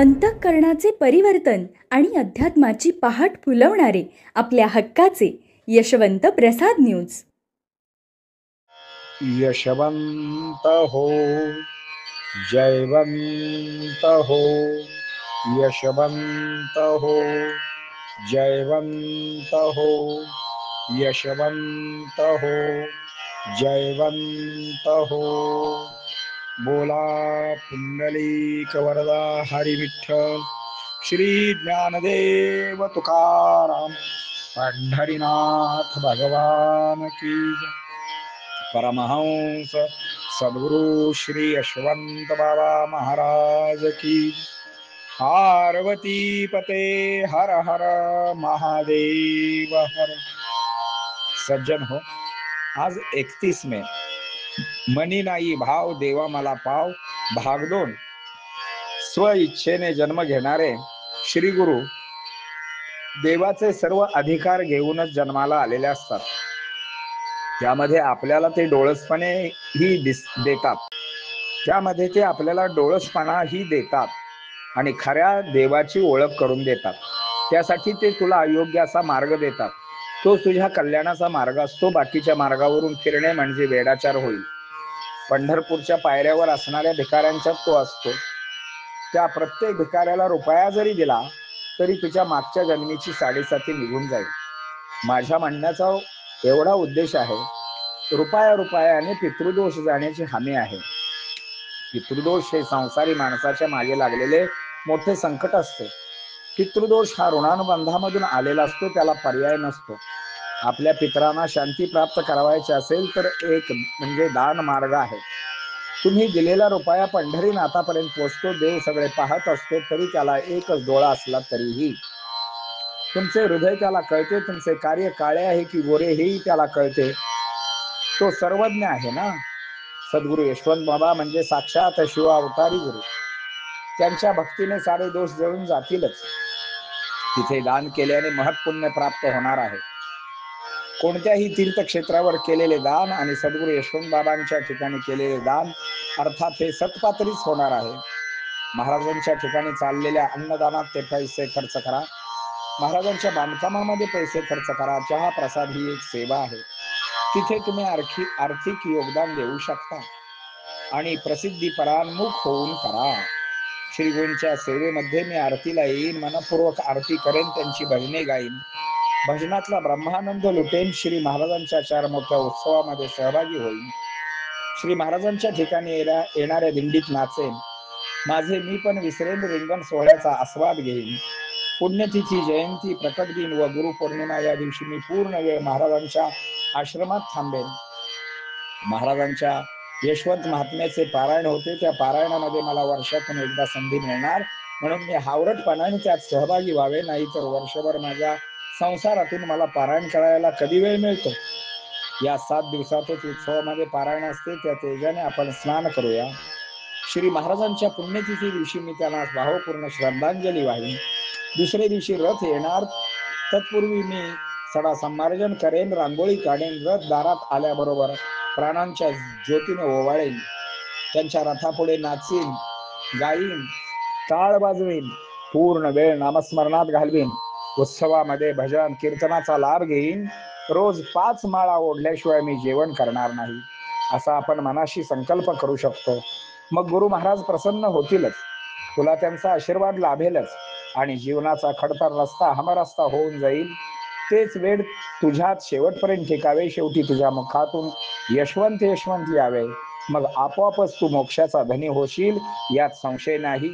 अंतःकरणाचे परिवर्तन आणि अध्यात्माची पहाट फुलवणारे आपल्या हक्काचे यशवंत प्रसाद न्यूज. यशवंत हो, जयवंत हो, यशवंत हो, जयवंत हो, यशवंत हो, जयवंत हो. बोला पुंडलिक वरदा हरी विठ्ठल श्री ज्ञानदेव तुकाराम पंढरीनाथ भगवान की जय. परमहंस सद्गुरु श्री यशवंत बाबा महाराज की. पार्वती पते हर हर महादेव हर. सज्जन हो, आज 31 मे. मनी नाही भाव देवा मला पाव. भाग 2. स्व इच्छेने जन्म घेणारे श्री गुरु देवाचे सर्व अधिकार घेऊनच जन्माला आलेले असतात. त्यामध्ये आपल्याला ते डोळसपणे ही देतात, त्यामध्ये ते आपल्याला डोळसपणा ही देतात आणि खऱ्या देवाची ओळख करून देतात. त्यासाठी ते तुला अयोग्य असा मार्ग देतात. तो तुझ्या कल्याणाचा मार्ग असतो. बाकीच्या मार्गावरून फिरणे म्हणजे वेडाचार होईल. पंढरपूरच्या पायऱ्यावर असणाऱ्या भिकाऱ्यांच्यात तो असतो. त्या प्रत्येक भिकाऱ्याला रुपया जरी दिला तरी तुझ्या मागच्या जन्मीची साडेसाती निघून जाईल. माझ्या म्हणण्याचा एवढा उद्देश आहे, रुपयाने पितृदोष जाण्याची हमी आहे. पितृदोष हे संसारी माणसाच्या मागे लागलेले मोठे संकट असते. पितृदोष हा ऋणानुबंधामधून आलेला असतो, त्याला पर्याय नसतो. आपल्या पितरांना शांती प्राप्त करावायची असेल तर एक म्हणजे दान मार्ग आहे. तुम्ही दिलेला रुपया पंढरीनाथापर्यंत पोहोचतो. देव सगळे पाहत असतो, तरी त्याला एकच डोळा असला तरीही तुमचे हृदय त्याला कळते. तुमचे कार्य काळे आहे की गोरे हेही त्याला कळते. तो सर्वज्ञ आहे ना. सद्गुरु यशवंत बाबा म्हणजे साक्षात शिव अवतारी गुरु. त्यांच्या भक्तीने सारे दोष जळून जातीलच. तिथे दान केल्याने महत्पुण्य प्राप्त होणार आहे. कोणत्याही तीर्थक्षेत्रावर केलेले दान आणि सद्गुरु यशवंत बाबांच्या ठिकाणी केलेले दान अर्थात हे सत्पात्रीच होणार आहे. महाराजांच्या ठिकाणी चाललेल्या अन्नदानात ते पैसे खर्च करा. महाराजांच्या बांधकामामध्ये पैसे खर्च करा. चहा प्रसाद ही एक सेवा आहे. तिथे तुम्ही आर्थिक योगदान देऊ शकता आणि प्रसिद्धी परान्मुख होऊन करा. श्रीगुरूंच्या सेवेमध्ये मी आरतीला येईन, मनपूर्वक आरती करेन, त्यांची भजने गाईन, भजनातला ब्रह्मानंद लुटेन, श्री महाराजांच्या 4 मोठ्या उत्सवामध्ये सहभागी होईन, श्री महाराजांच्या ठिकाणी येणाऱ्या दिंडीत नाचेन, माझे मी पण विसरेन रिंगण सोहळ्याचा आस्वाद घेईन. पुण्यतिथी, जयंती, प्रकट दिन व गुरुपौर्णिमा या दिवशी मी पूर्ण वेळ महाराजांच्या आश्रमात थांबेन. महाराजांच्या यशवंत महात्म्याचे पारायण होते, त्या पारायणामध्ये मला वर्षातून एकदा संधी मिळणार, म्हणून मी हावरटपणाने त्यात सहभागी व्हावे. नाही तर वर्षभर माझ्या संसारातून मला पारायण करायला कधी वेळ मिळतो. या 7 दिवसातच उत्सवामध्ये पारायण असते. त्या तेजाने आपण स्नान करूया. श्री महाराजांच्या पुण्यतिथी दिवशी मी त्यांना भावपूर्ण श्रद्धांजली वाहीन. दुसऱ्या दिवशी रथ येणार, तत्पूर्वी मी सडा संमार्जन करेन, रांगोळी काढेन, रथ दारात आल्याबरोबर प्राणांच्या ज्योतीने ओवाळेन, त्यांच्या रथापुढे नाचीन, गाईन, टाळ वाजवीन, पूर्ण वेळ नामस्मरणात घालवीन. उत्सवामध्ये भजन कीर्तनाचा लाभ घेईन. रोज 5 माळा ओढल्याशिवाय मी जेवण करणार नाही, असा आपण मनाशी संकल्प करू शकतो. मग गुरु महाराज प्रसन्न होतीलच, तुला त्यांचा आशीर्वाद लाभेलच आणि जीवनाचा खडतर रस्ता हमरस्ता होऊन जाईल. तेच वेळ तुझ्यात शेवटपर्यंत टिकावे. शेवटी तुझ्या मुखातून यशवंत यशवंत यावे. मग आपोआपच तू मोक्षाचा धनी होशील, यात संशय नाही.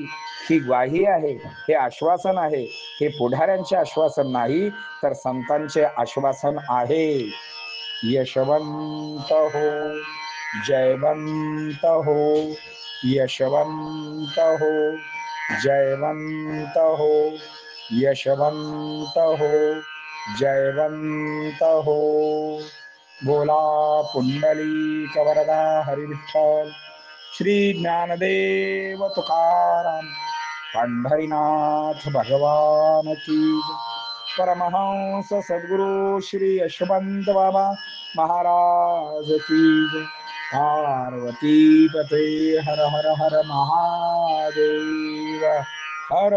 ही ग्वाही आहे, हे आश्वासन आहे. हे पुढाऱ्यांचे आश्वासन नाही, तर संतांचे आश्वासन आहे. यशवंत हो, जयवंत हो, यशवंत हो, जयवंत हो, यशवंत हो, जयवंत हो. बोला पुंडलिक वरदा हरी विठ्ठल श्री ज्ञानदेव तुकाराम पंढरीनाथ भगवान की. परमहंस सद्गुरु श्री यशवंत बाबा महाराज की. पार्वती पते हर हर हर महादेव हर